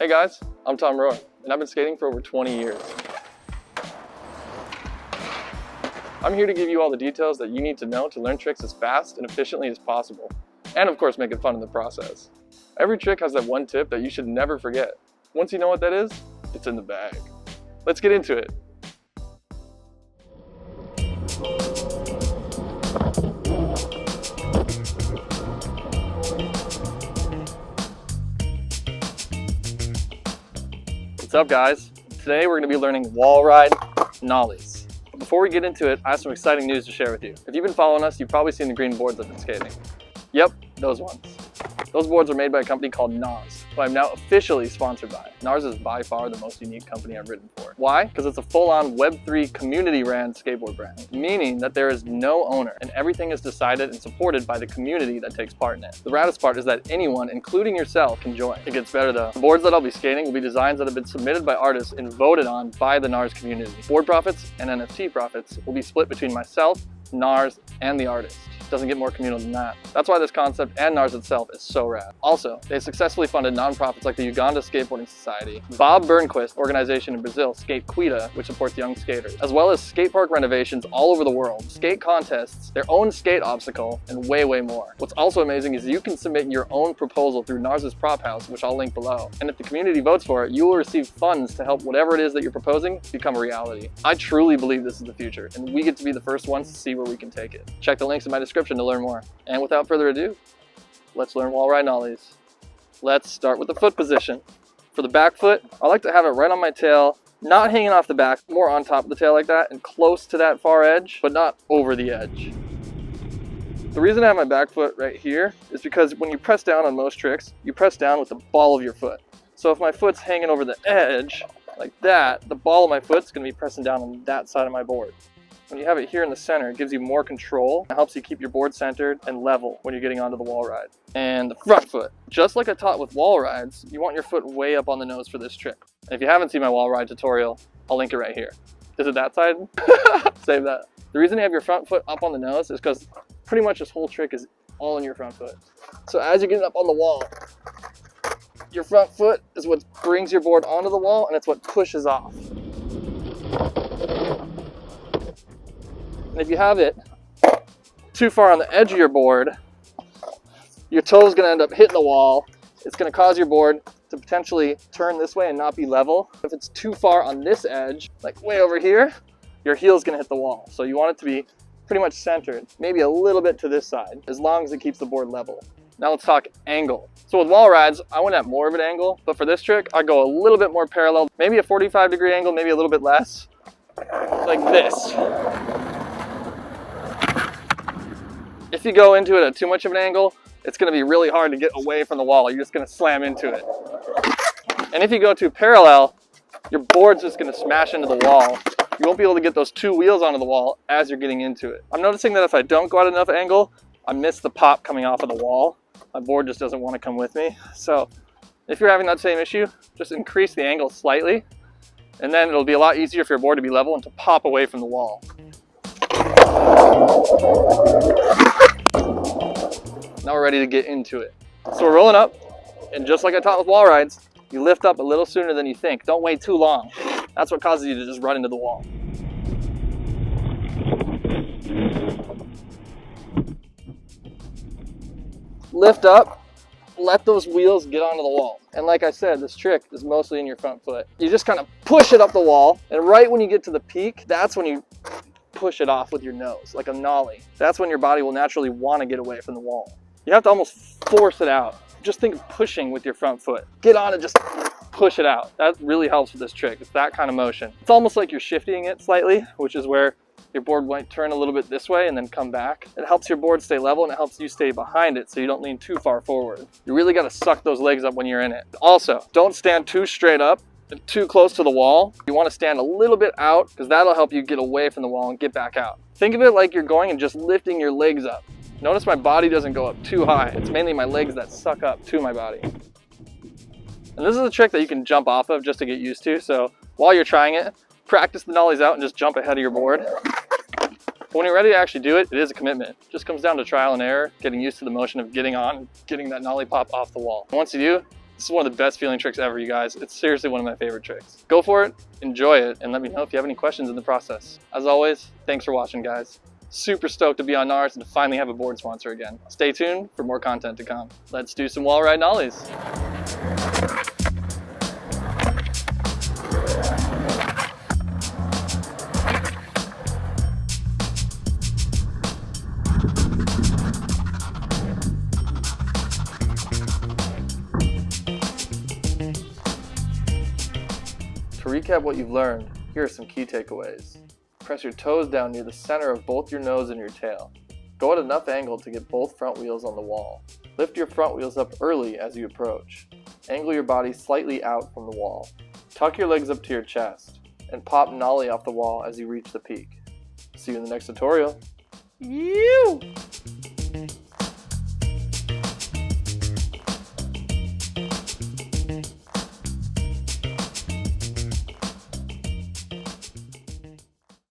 Hey guys, I'm Tom Roy, and I've been skating for over 20 years. I'm here to give you all the details that you need to know to learn tricks as fast and efficiently as possible, and of course make it fun in the process. Every trick has that one tip that you should never forget. Once you know what that is, it's in the bag. Let's get into it. What's up guys? Today we're going to be learning Wallride Nollies. But before we get into it, I have some exciting news to share with you. If you've been following us, you've probably seen the green boards I've been skating. Yep, those ones. Those boards are made by a company called GNARS, who I'm now officially sponsored by. GNARS is by far the most unique company I've ridden for. Why? Because it's a full-on Web3 community-ran skateboard brand, meaning that there is no owner and everything is decided and supported by the community that takes part in it. The raddest part is that anyone, including yourself, can join. It gets better though. The boards that I'll be skating will be designs that have been submitted by artists and voted on by the GNARS community. Board profits and NFT profits will be split between myself, GNARS, and the artist. Doesn't get more communal than that. That's why this concept and GNARS itself is so rad. Also, they successfully funded nonprofits like the Uganda Skateboarding Society, Bob Burnquist organization in Brazil, Skate Quita, which supports young skaters, as well as skate park renovations all over the world, skate contests, their own skate obstacle, and way more. What's also amazing is you can submit your own proposal through GNARS' Prop House, which I'll link below. And if the community votes for it, you will receive funds to help whatever it is that you're proposing become a reality. I truly believe this is the future, and we get to be the first ones to see where we can take it. Check the links in my description to learn more. And without further ado, let's learn Wallride Nollies. Let's start with the foot position. For the back foot, I like to have it right on my tail, not hanging off the back, more on top of the tail like that and close to that far edge, but not over the edge. The reason I have my back foot right here is because when you press down on most tricks, you press down with the ball of your foot. So if my foot's hanging over the edge like that, the ball of my foot's going to be pressing down on that side of my board. When you have it here in the center, it gives you more control. It helps you keep your board centered and level when you're getting onto the wall ride. And the front foot, just like I taught with wall rides, you want your foot way up on the nose for this trick. And if you haven't seen my wall ride tutorial, I'll link it right here. Is it that side? Save that. The reason you have your front foot up on the nose is because pretty much this whole trick is all in your front foot. So as you're getting up on the wall, your front foot is what brings your board onto the wall and it's what pushes off. And if you have it too far on the edge of your board, your toe is going to end up hitting the wall. It's going to cause your board to potentially turn this way and not be level. If it's too far on this edge, like way over here, your heel is going to hit the wall. So you want it to be pretty much centered, maybe a little bit to this side, as long as it keeps the board level. Now let's talk angle. So with wall rides, I went at more of an angle, but for this trick, I go a little bit more parallel, maybe a 45-degree angle, maybe a little bit less, like this. If you go into it at too much of an angle, it's going to be really hard to get away from the wall. You're just going to slam into it. And if you go too parallel, your board's just going to smash into the wall. You won't be able to get those two wheels onto the wall as you're getting into it. I'm noticing that if I don't go at enough angle, I miss the pop coming off of the wall. My board just doesn't want to come with me. So if you're having that same issue, just increase the angle slightly, and then it'll be a lot easier for your board to be level and to pop away from the wall. Now we're ready to get into it. So we're rolling up, and just like I taught with wall rides, you lift up a little sooner than you think. Don't wait too long. That's what causes you to just run into the wall. Lift up, let those wheels get onto the wall. And like I said, this trick is mostly in your front foot. You just kind of push it up the wall, and right when you get to the peak, that's when you push it off with your nose, like a nollie. That's when your body will naturally want to get away from the wall. You have to almost force it out. Just think of pushing with your front foot. Get on and just push it out. That really helps with this trick. It's that kind of motion. It's almost like you're shifting it slightly, which is where your board might turn a little bit this way and then come back. It helps your board stay level and it helps you stay behind it so you don't lean too far forward. You really got to suck those legs up when you're in it. Also, don't stand too straight up and too close to the wall. You want to stand a little bit out because that'll help you get away from the wall and get back out. Think of it like you're going and just lifting your legs up. Notice my body doesn't go up too high. It's mainly my legs that suck up to my body. And this is a trick that you can jump off of just to get used to. So while you're trying it, practice the nollies out and just jump ahead of your board. But when you're ready to actually do it, it is a commitment. It just comes down to trial and error, getting used to the motion of getting on and getting that nollie pop off the wall. And once you do, This is one of the best feeling tricks ever, you guys. It's seriously one of my favorite tricks. Go for it, enjoy it, and let me know if you have any questions in the process. As always, thanks for watching, guys. Super stoked to be on GNARS and to finally have a board sponsor again. Stay tuned for more content to come. Let's do some Wallride Nollies. To recap what you've learned, here are some key takeaways. Press your toes down near the center of both your nose and your tail. Go at enough angle to get both front wheels on the wall. Lift your front wheels up early as you approach. Angle your body slightly out from the wall. Tuck your legs up to your chest, and pop nollie off the wall as you reach the peak. See you in the next tutorial. You!